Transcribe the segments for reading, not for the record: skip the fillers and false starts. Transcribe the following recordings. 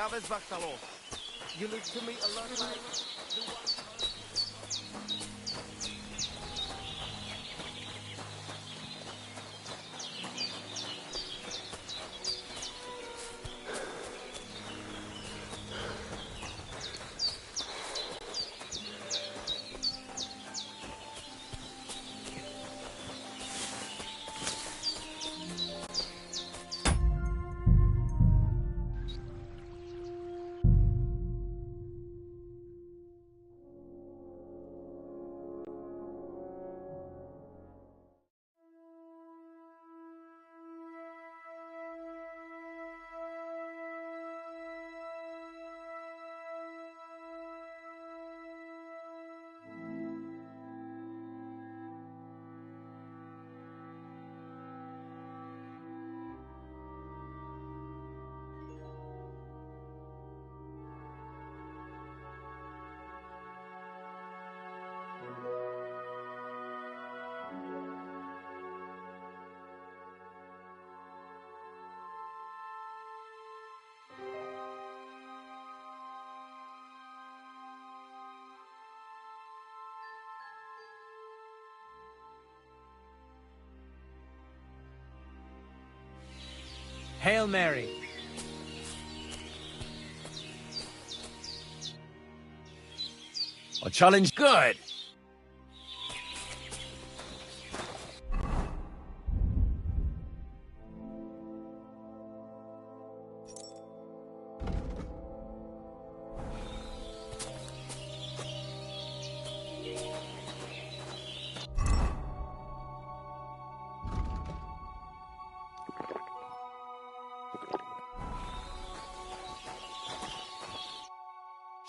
Llaves Bactaló. You look to me a lot like... Hail Mary. A challenge. Good.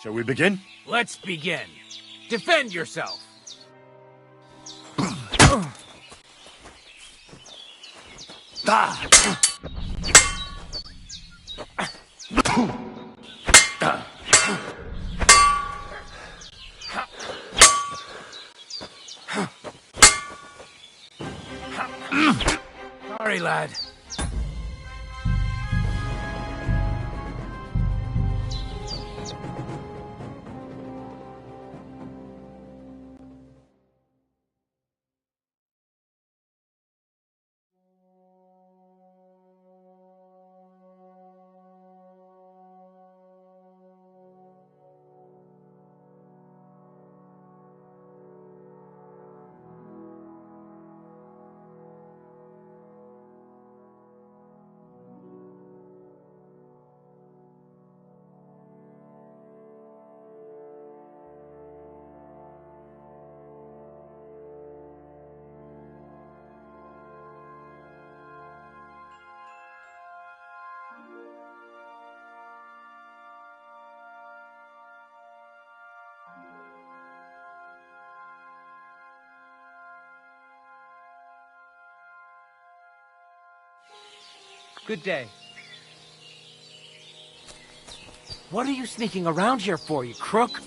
Shall we begin? Let's begin. Defend yourself. Sorry, lad. Good day. What are you sneaking around here for, you crook?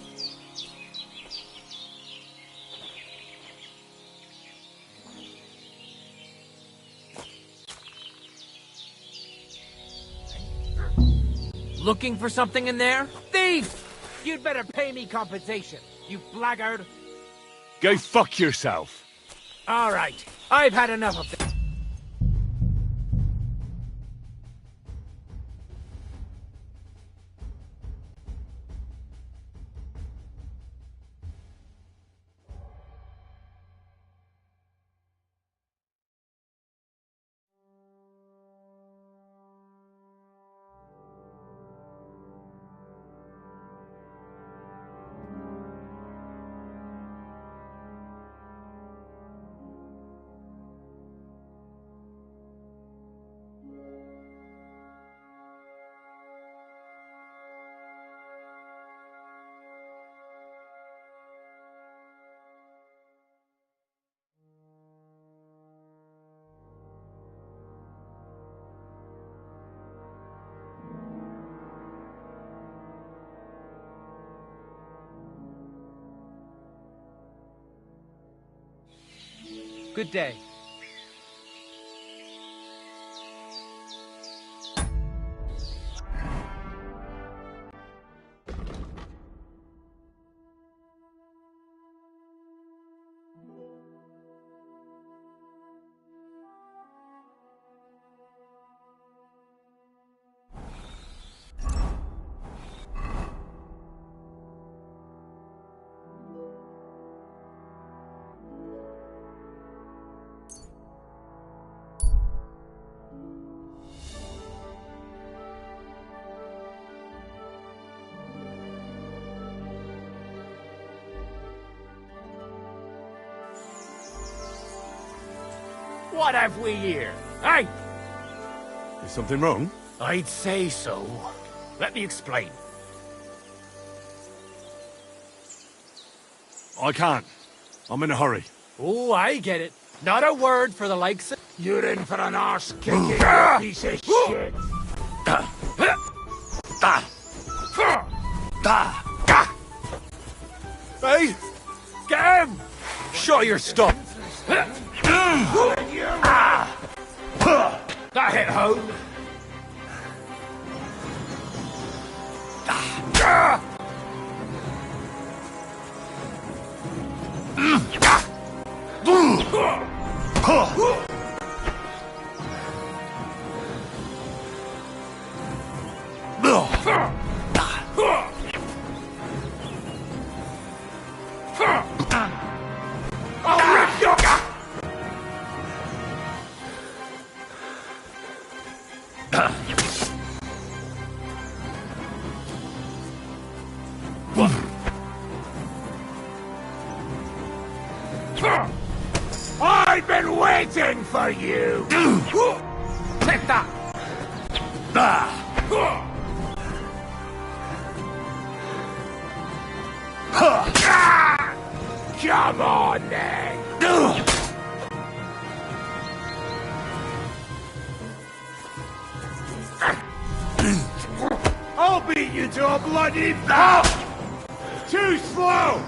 Looking for something in there? Thief! You'd better pay me compensation, you blackguard. Go fuck yourself. All right, I've had enough of this. Good day. What have we here? Hey! Is something wrong? I'd say so. Let me explain. I can't. I'm in a hurry. Oh, I get it. Not a word for the likes of... You're in for an arse kicking, you piece of shit. Hey! Get him! Shut your stop! That hit home. I'll rip your... I've been waiting for you! Take that! Come on, then! I'll beat you to a bloody pulp! Too slow!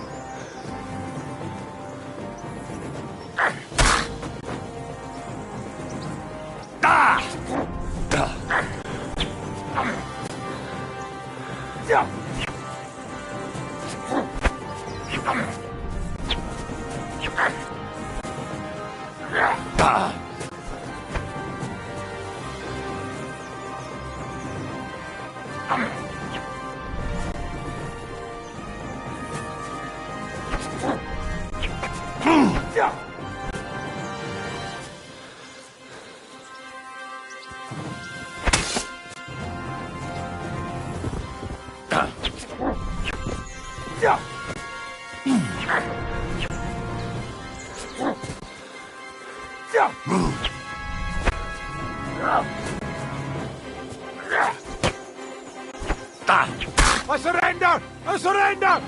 I surrender! I surrender!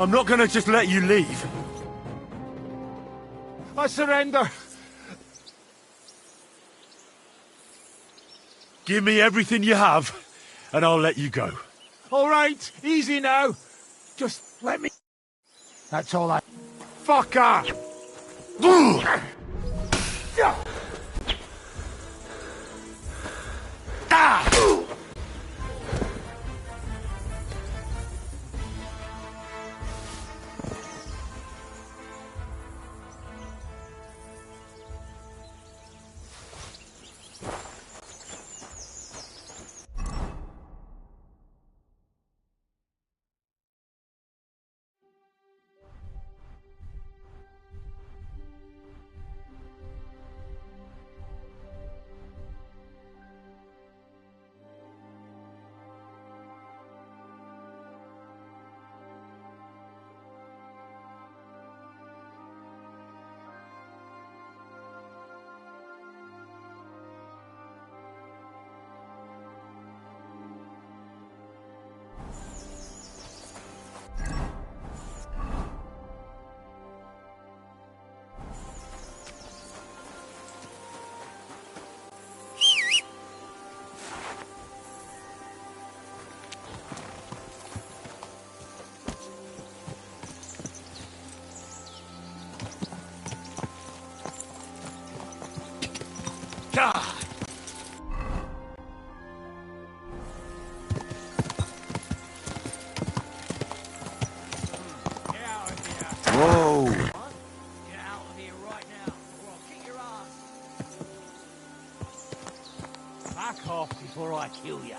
I'm not gonna just let you leave. I surrender! Give me everything you have, and I'll let you go. All right, easy now. Just let me... That's all I... Fucker! Whoa! Get out of here right now, or I'll kick your ass. Back off before I kill you.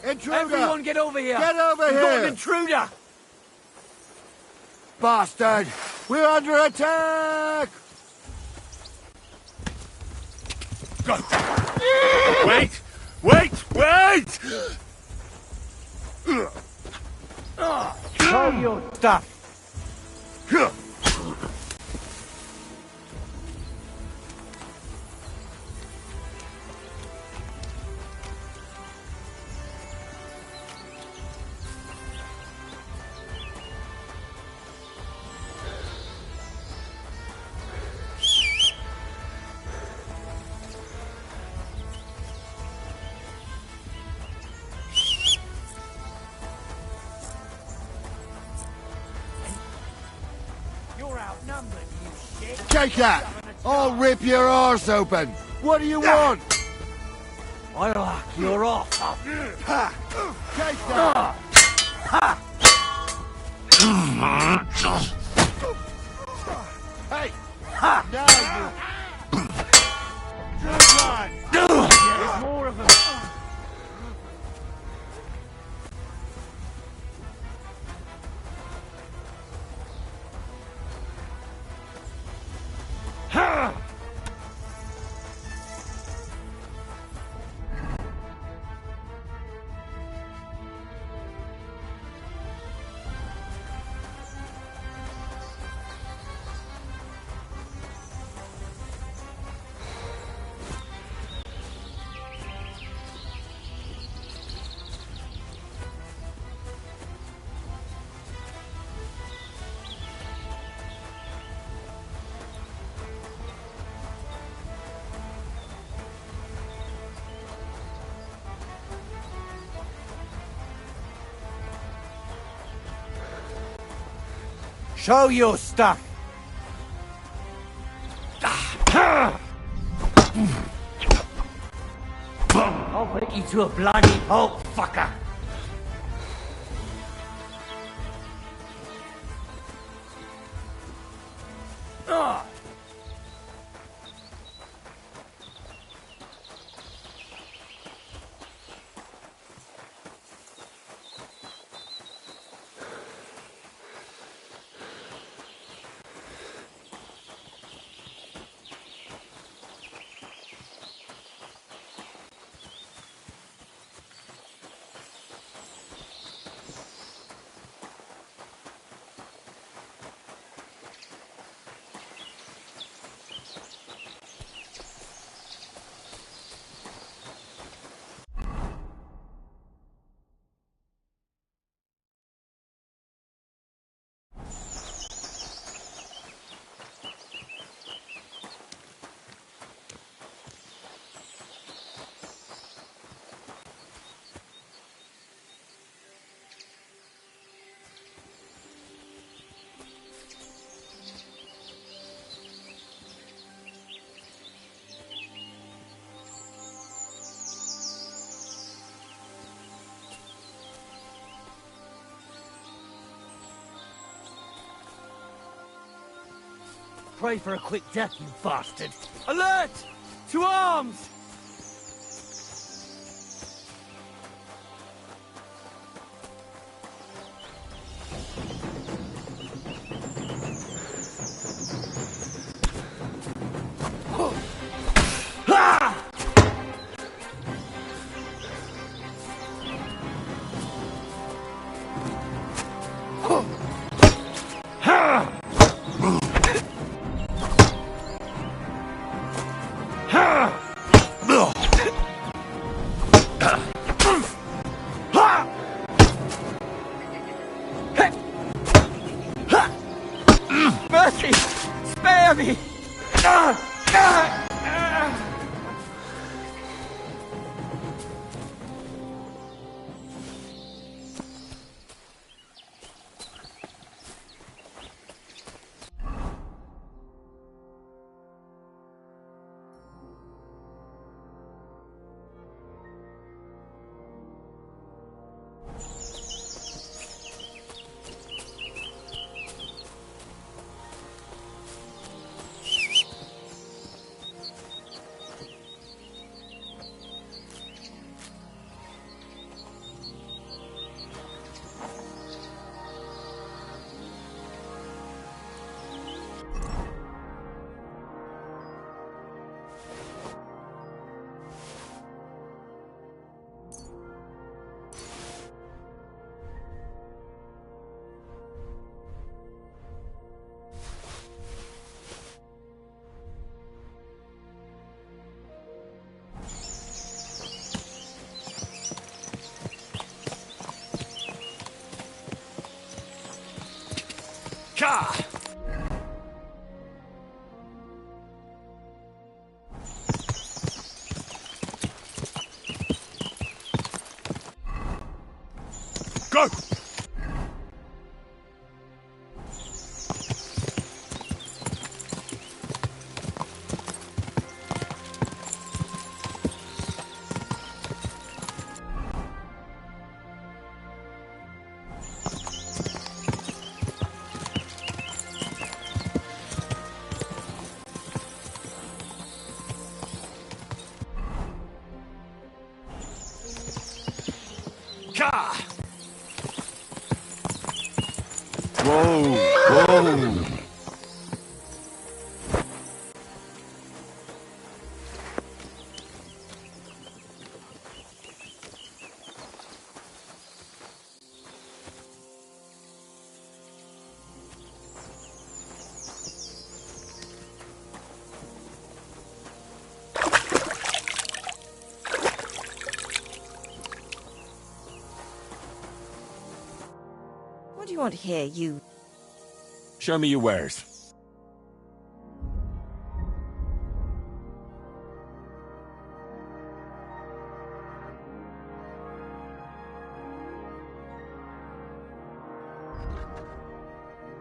Intruder! Everyone get over here! Get over We've got an here! intruder! Bastard! We're under attack! Go! Wait! Wait! Wait! Show your stuff! You're outnumbered, you shit! Take that! I'll rip your arse open! What do you want? I'll hack your off! Take that! Hey! Now you... Good one! There's more of them! Show your stuff! I'll put you to a bloody pulp, fucker! Pray for a quick death, you bastard! Alert! To arms! Mercy! Spare me! Ka! Go! Ka! Whoa! Whoa! What do you want here, you? Show me your wares.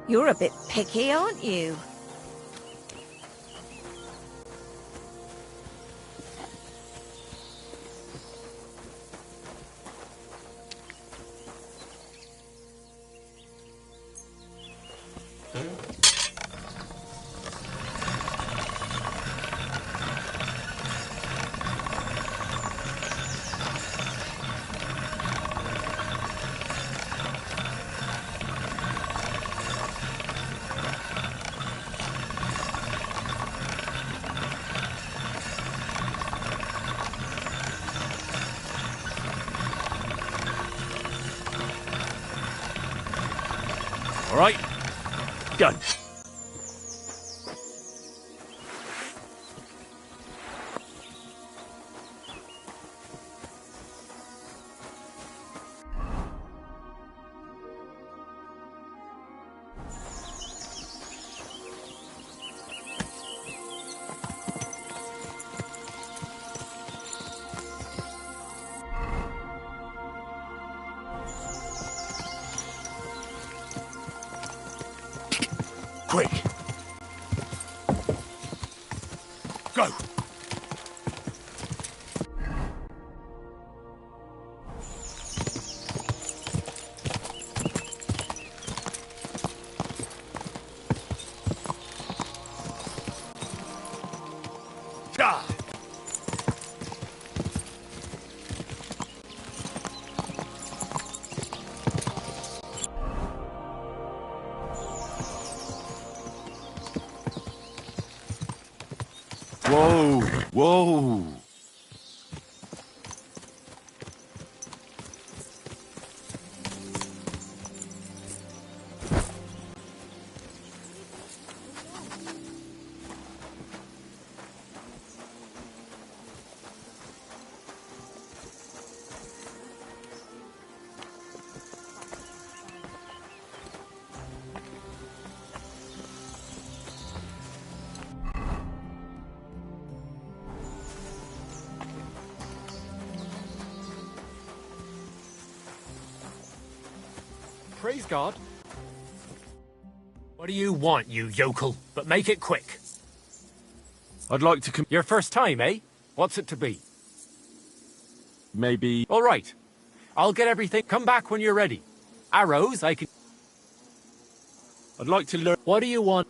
You're a bit picky, aren't you? All right? Done. Quick! Go! Ah! Whoa! Whoa! Praise God. What do you want, you yokel? But make it quick. I'd like to Your first time, eh? What's it to be? maybe... All right. I'll get everything. Come back when you're ready. Arrows, I can... I'd like to learn... What do you want?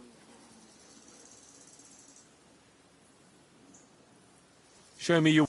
Show me your...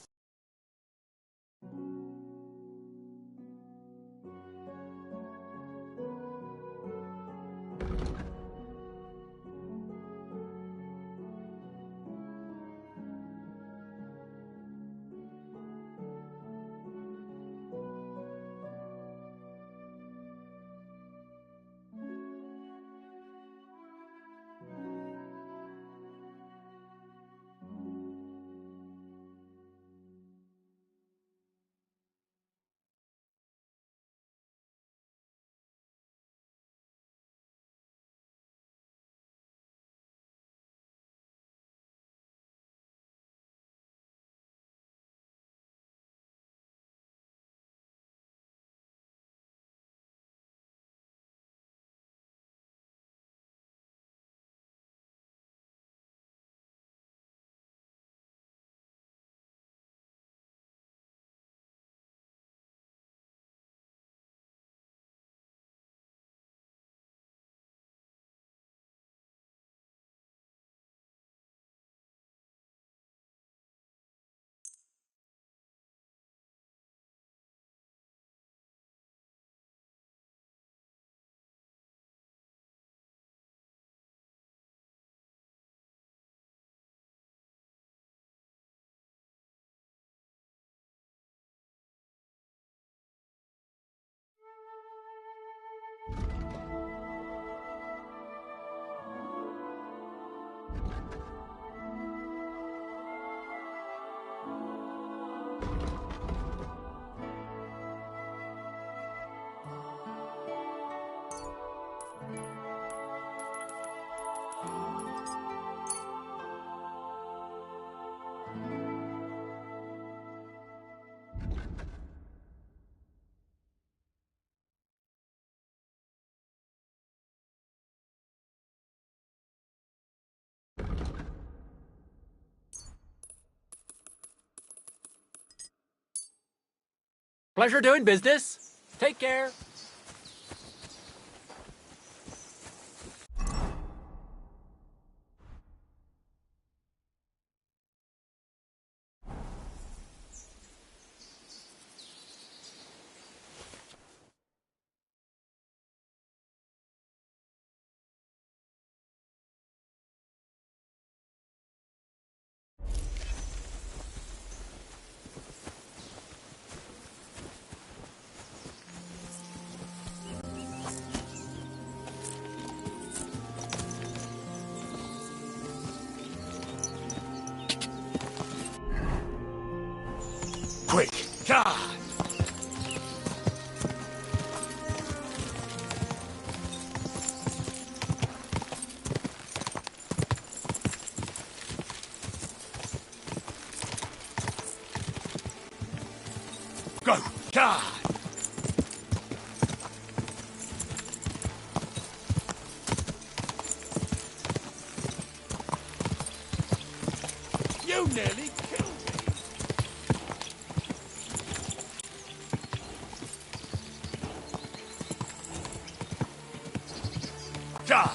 Pleasure doing business. Take care. Quick! God! Go! God! You nearly killed me! God!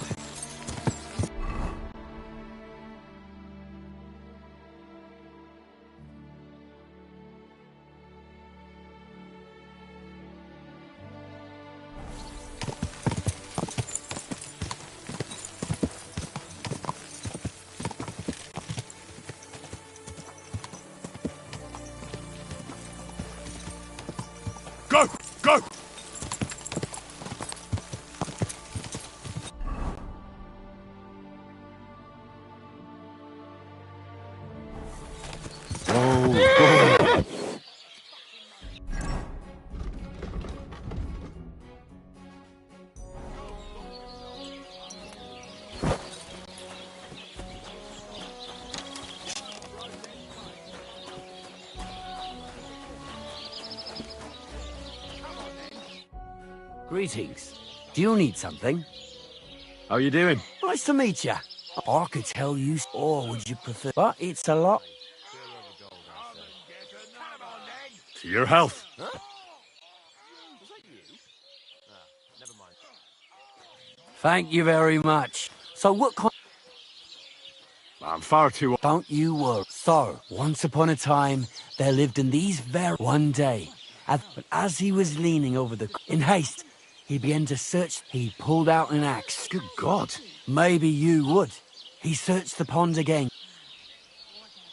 Go! Go! Greetings. Do you need something? How you doing? Nice to meet you. I could tell you, or would you prefer? But it's a lot. To your health. Thank you very much. So what kind? I'm far too... Don't you worry. So, once upon a time, there lived in these very... One day, but as he was leaning over the... In haste, he began to search. He pulled out an axe. Good God. Maybe you would. He searched the pond again.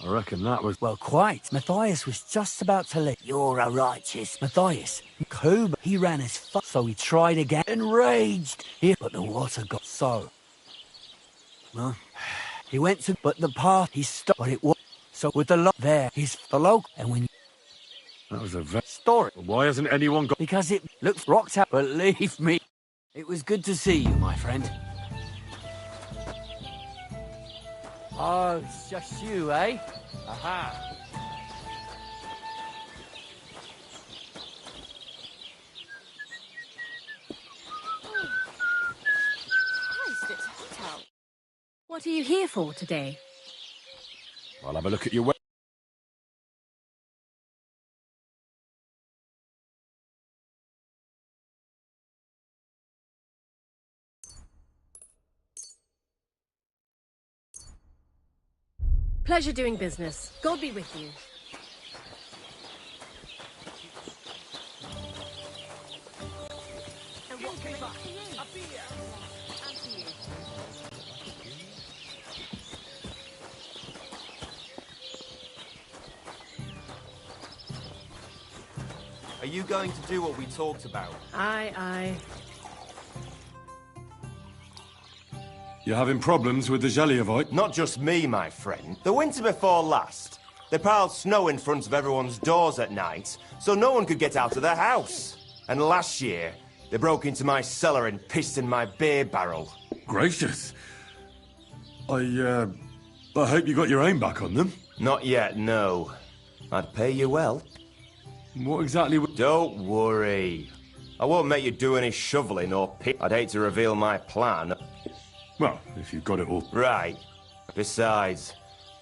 I reckon that was... Well, quite. Matthias was just about to leave. You're a righteous Matthias. Kuba, he ran as far, so he tried again. Enraged. But the water got so. Well, he went to, but the path he stopped, but it was. So with the lock there, he's the local, and when That was a very... story, Why hasn't anyone got... because it looks rocked out. Believe me, it was good to see you, my friend. Oh, it's just you, eh? Aha. Christ, it's hot out. What are you here for today? I'll have a look at your... Pleasure doing business. God be with you. And what can I do for you? A beer. And to you. Are you going to do what we talked about? Aye, aye. You're having problems with the Zhelyevite? Not just me, my friend. The winter before last, They piled snow in front of everyone's doors at night, so no one could get out of their house. And last year, they broke into my cellar and pissed in my beer barrel. Gracious. I hope you got your aim back on them. Not yet, no. I'd pay you well. What exactly Don't worry. I won't make you do any shoveling or I'd hate to reveal my plan. Well, if you've got it all. Right. Besides,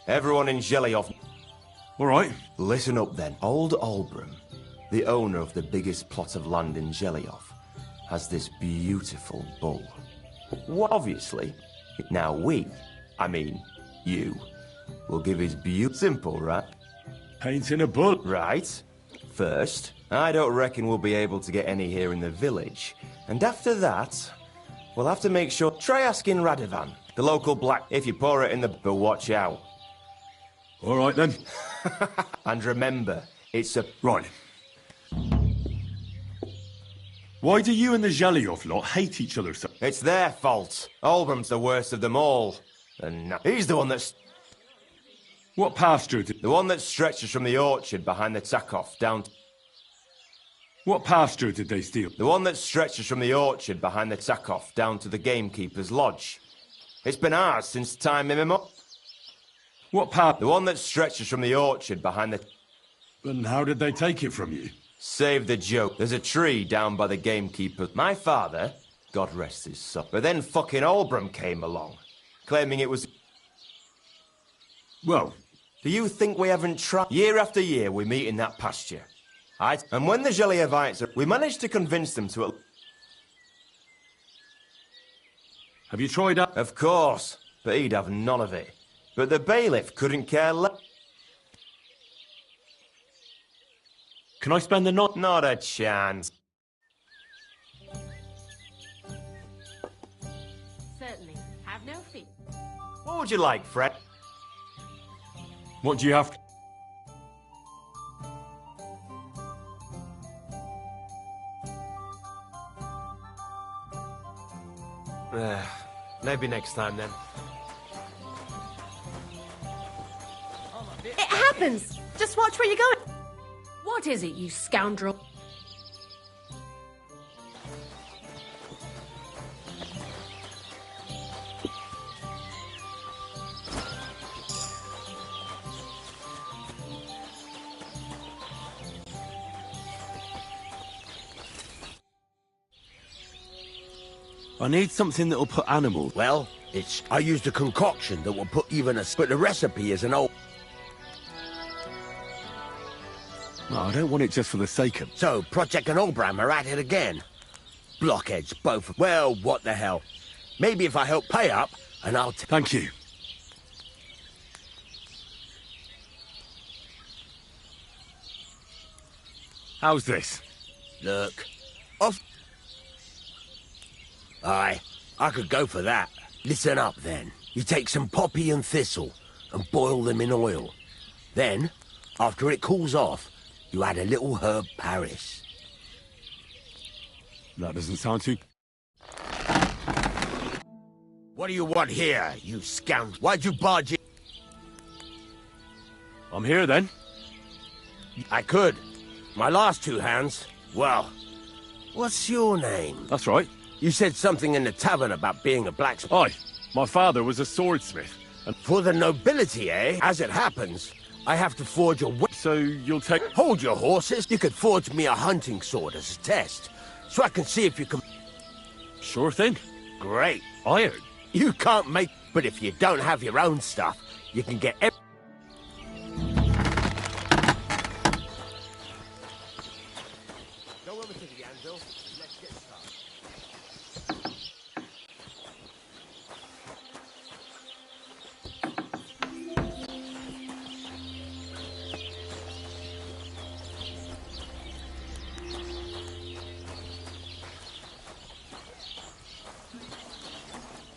everyone in Jelioff... All right. Listen up then. Old Olbram, the owner of the biggest plot of land in Jelioff, has this beautiful bull. Well, obviously. Now you, will give his simple, right? Painting a bull. Right. First, I don't reckon we'll be able to get any here in the village. And after that, we'll have to make sure... Try asking Radovan, the local black... If you pour it in the... But watch out. All right, then. And remember, it's a... Right. Why do you and the Jelioff lot hate each other so... It's their fault. Olbram's the worst of them all. And he's the one that's... What pasture did... The one that stretches from the orchard behind the Takov down... What pasture did they steal? The one that stretches from the orchard behind the Takov down to the gamekeeper's lodge. It's been ours since time immemorial. What pasture? The one that stretches from the orchard behind the... And how did they take it from you? Save the joke. There's a tree down by the gamekeeper. My father, God rest his soul. But then fucking Olbram came along, claiming it was... Well... Do you think we haven't tried? Year after year we meet in that pasture. And when the Jeliovites we managed to convince them to... Have you tried that? Of course, but he'd have none of it. But the bailiff couldn't care less. Can I spend the night? Not a chance. Certainly. Have no fear. What would you like, Fred? What do you have to... Maybe next time, then. It happens! Just watch where you're going. What is it, you scoundrel? I need something that'll put animals. Well, I used a concoction that will put even a... But the recipe is an old... No, I don't want it just for the sake of... So, Project and Olbram are at it again. Blockheads, both. Well, what the hell. Maybe if I help pay up, and I'll... Thank you. How's this? Look. Off... Aye, I could go for that. Listen up, then. You take some poppy and thistle and boil them in oil. Then, after it cools off, you add a little herb Paris. That doesn't sound too... What do you want here, you scoundrel? Why'd you barge in? I'm here, then. I could. My last two hands, well, what's your name? That's right. You said something in the tavern about being a blacksmith. Aye, my father was a swordsmith. And for the nobility, eh? As it happens, I have to forge a... So you'll take... Hold your horses. You could forge me a hunting sword as a test, so I can see if you can... Sure thing. Great. Iron. You can't make... But if you don't have your own stuff, you can get... Go over to the anvil. Let's get started.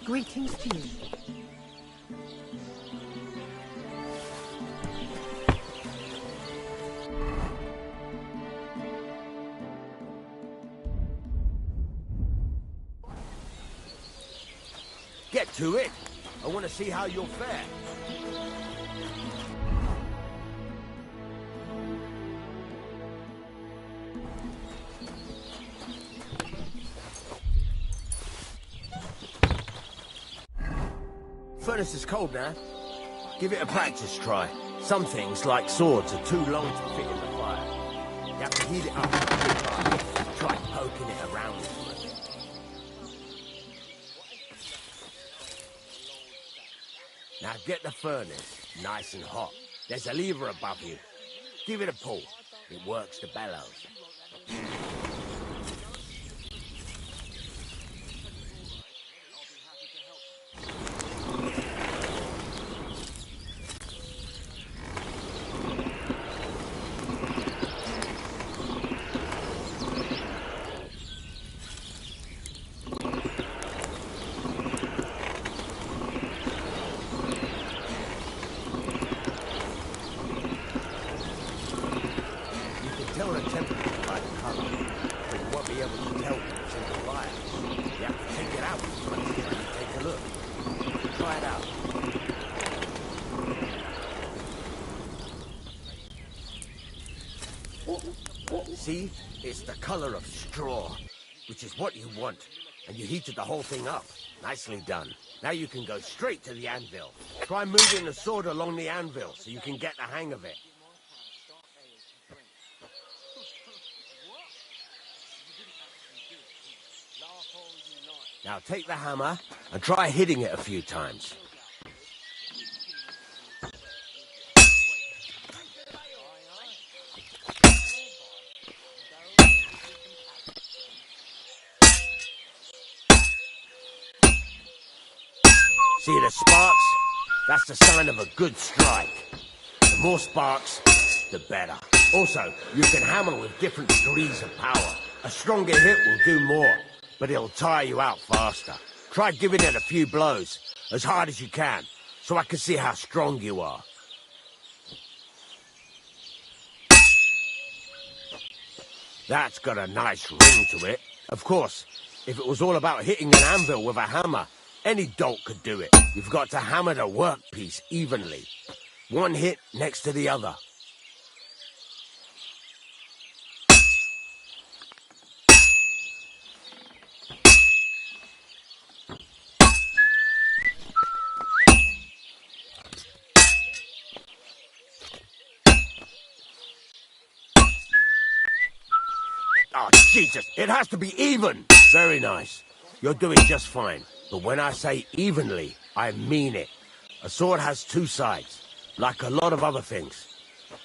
Greetings to you. Get to it. I want to see how you'll fare. Furnace is cold now. Give it a practice try. Some things, like swords, are too long to fit in the fire. You have to heat it up. Try poking it around with it. Now get the furnace nice and hot. There's a lever above you. Give it a pull. It works the bellows. See? It's the color of straw, which is what you want. And you heated the whole thing up. Nicely done. Now you can go straight to the anvil. Try moving the sword along the anvil so you can get the hang of it. Now take the hammer and try hitting it a few times. See the sparks? That's the sign of a good strike. The more sparks, the better. Also, you can hammer with different degrees of power. A stronger hit will do more, but it'll tire you out faster. Try giving it a few blows, as hard as you can, so I can see how strong you are. That's got a nice ring to it. Of course, if it was all about hitting an anvil with a hammer, any dolt could do it. You've got to hammer the workpiece evenly. One hit next to the other. Oh, Jesus! It has to be even! Very nice. You're doing just fine. But when I say evenly, I mean it. A sword has two sides, like a lot of other things,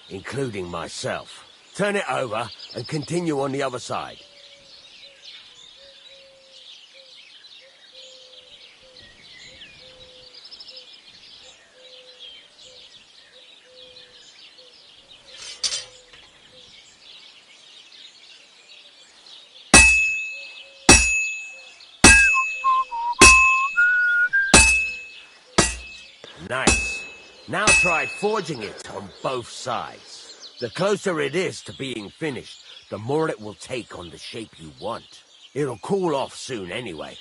including myself. Turn it over and continue on the other side. Nice. Now try forging it on both sides. The closer it is to being finished, the more it will take on the shape you want. It'll cool off soon anyway.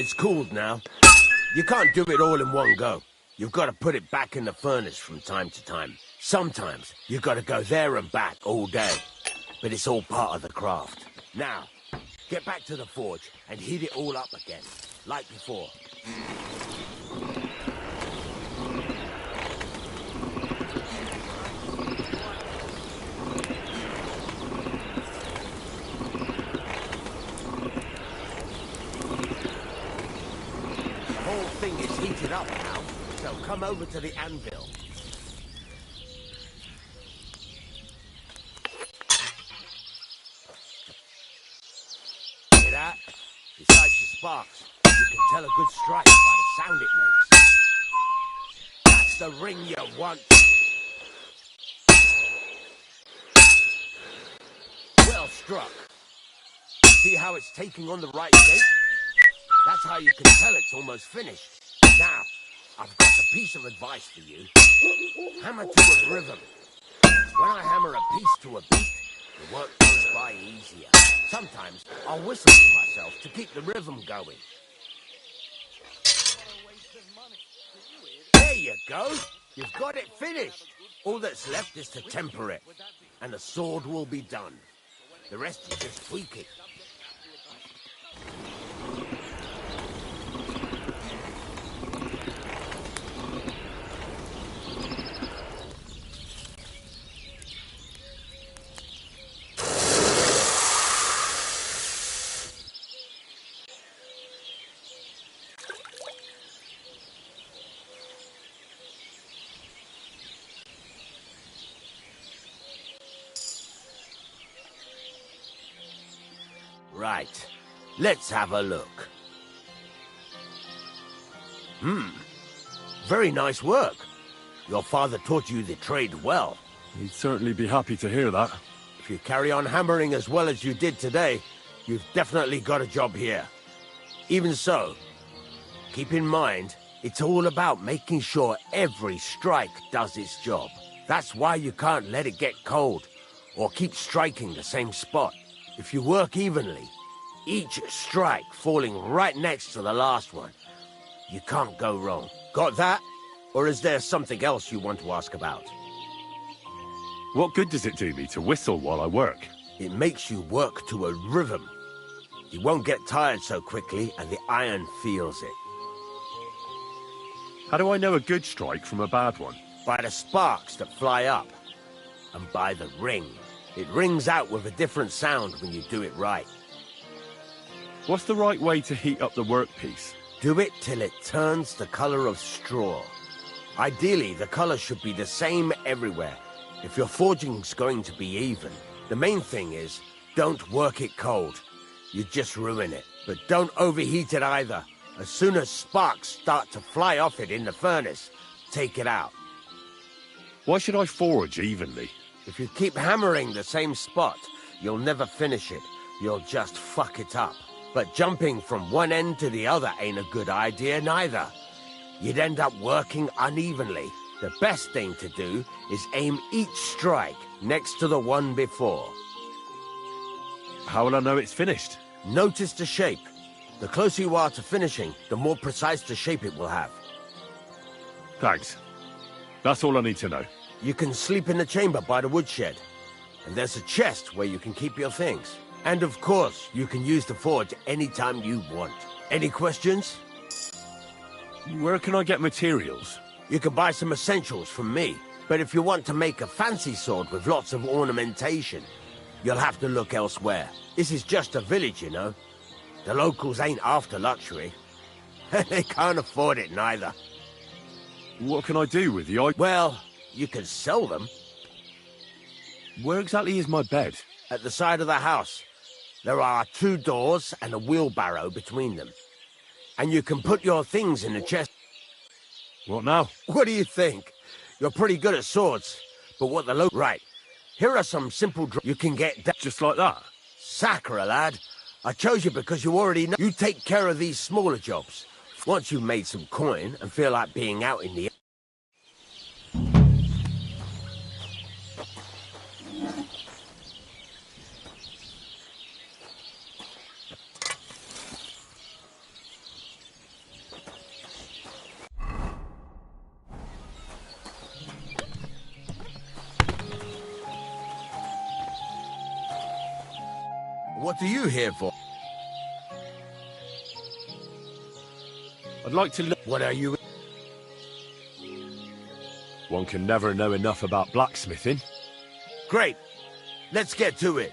It's cooled now. You can't do it all in one go. You've got to put it back in the furnace from time to time. Sometimes you've got to go there and back all day. But it's all part of the craft. Now, get back to the forge and heat it all up again, like before. Thing is heated up now, so come over to the anvil. Hear that? Besides the sparks, you can tell a good strike by the sound it makes. That's the ring you want. Well struck. See how it's taking on the right shape? That's how you can tell it's almost finished. Now, I've got a piece of advice for you. Hammer to a rhythm. When I hammer a piece to a beat, the work goes by easier. Sometimes I'll whistle to myself to keep the rhythm going. There you go. You've got it finished. All that's left is to temper it, and the sword will be done. The rest is just tweaking. Right, let's have a look. Very nice work. Your father taught you the trade well. He'd certainly be happy to hear that. If you carry on hammering as well as you did today, you've definitely got a job here. Even so, keep in mind, it's all about making sure every strike does its job. That's why you can't let it get cold, or keep striking the same spot. If you work evenly, each strike falling right next to the last one, you can't go wrong. Got that? Or is there something else you want to ask about? What good does it do me to whistle while I work? It makes you work to a rhythm. You won't get tired so quickly, and the iron feels it. How do I know a good strike from a bad one? By the sparks that fly up, and by the ring. It rings out with a different sound when you do it right. What's the right way to heat up the workpiece? Do it till it turns the color of straw. Ideally, the color should be the same everywhere. If your forging's going to be even, the main thing is, don't work it cold. You just ruin it. But don't overheat it either. As soon as sparks start to fly off it in the furnace, take it out. Why should I forge evenly? If you keep hammering the same spot, you'll never finish it. You'll just fuck it up. But jumping from one end to the other ain't a good idea neither. You'd end up working unevenly. The best thing to do is aim each strike next to the one before. How will I know it's finished? Notice the shape. The closer you are to finishing, the more precise the shape it will have. Thanks. That's all I need to know. You can sleep in the chamber by the woodshed. And there's a chest where you can keep your things. And of course, you can use the forge anytime you want. Any questions? Where can I get materials? You can buy some essentials from me. But if you want to make a fancy sword with lots of ornamentation, you'll have to look elsewhere. This is just a village, you know. The locals ain't after luxury. They can't afford it neither. What can I do with the items? Well, you can sell them. Where exactly is my bed? At the side of the house. There are 2 doors and a wheelbarrow between them. And you can put your things in the chest. What now? What do you think? You're pretty good at swords, but what the Right. Here are some simple you can get just like that? Sacre, lad. I chose you because you already know. You take care of these smaller jobs. Once you've made some coin and feel like being out in the... What are you here for? I'd like to look... What are you... One can never know enough about blacksmithing. Great. Let's get to it.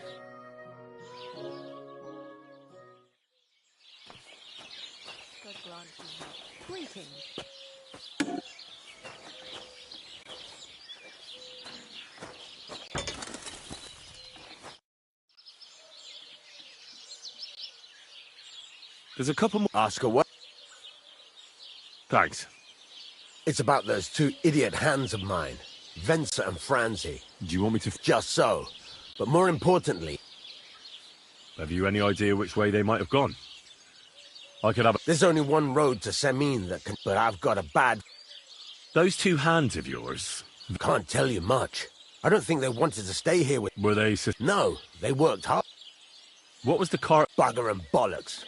Greetings. There's a couple more... Ask her what? Thanks. It's about those 2 idiot hands of mine, Venser and Franzi. Do you want me to... Just so. But more importantly... Have you any idea which way they might have gone? I could have... There's only one road to Semin that can... But I've got a bad... Those two hands of yours... Can't tell you much. I don't think they wanted to stay here with... Were they... No, they worked hard. What was the car... Bugger and bollocks.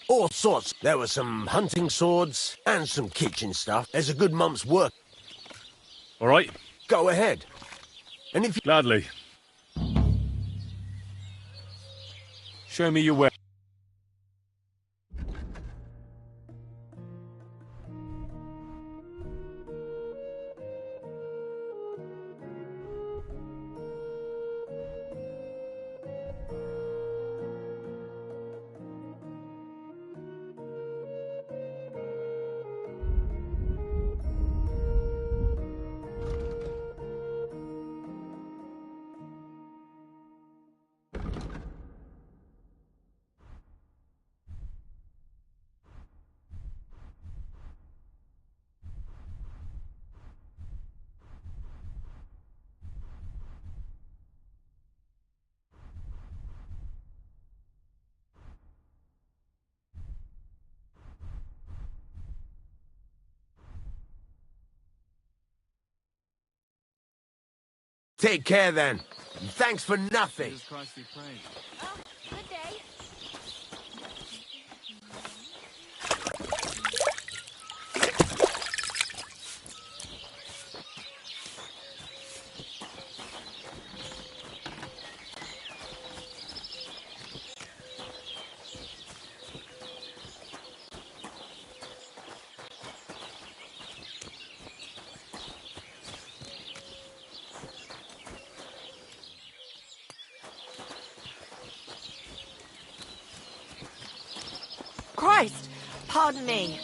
All sorts. There were some hunting swords and some kitchen stuff. There's a good month's work. All right. Go ahead. And if you... Gladly. Show me your way. Take care then. Thanks for nothing. Jesus Christ be praised. Oh, good day. Christ! Pardon me.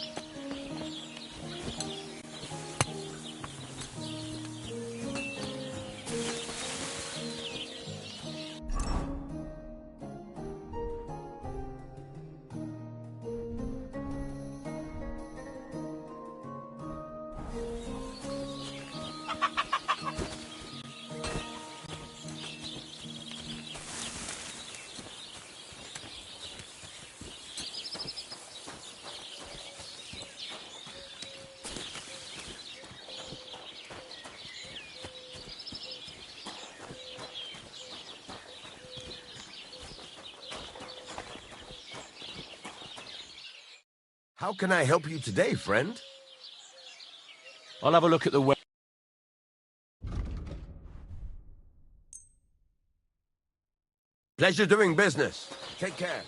How can I help you today, friend? I'll have a look at the way. Pleasure doing business. Take care.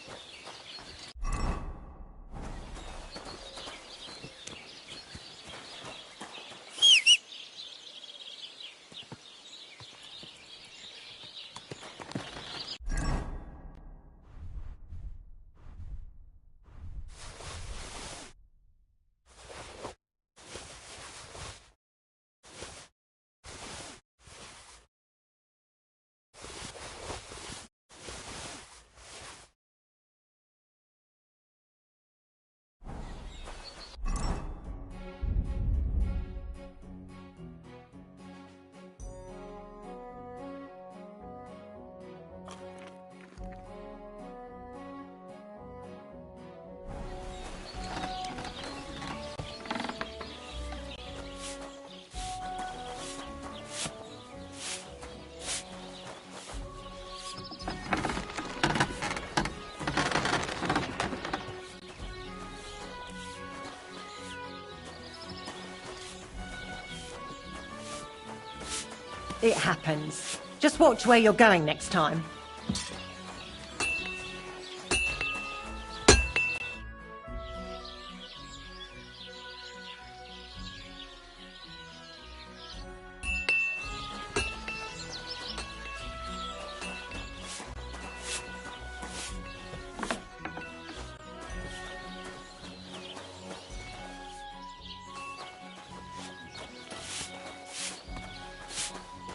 It happens. Just watch where you're going next time.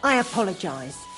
I apologise.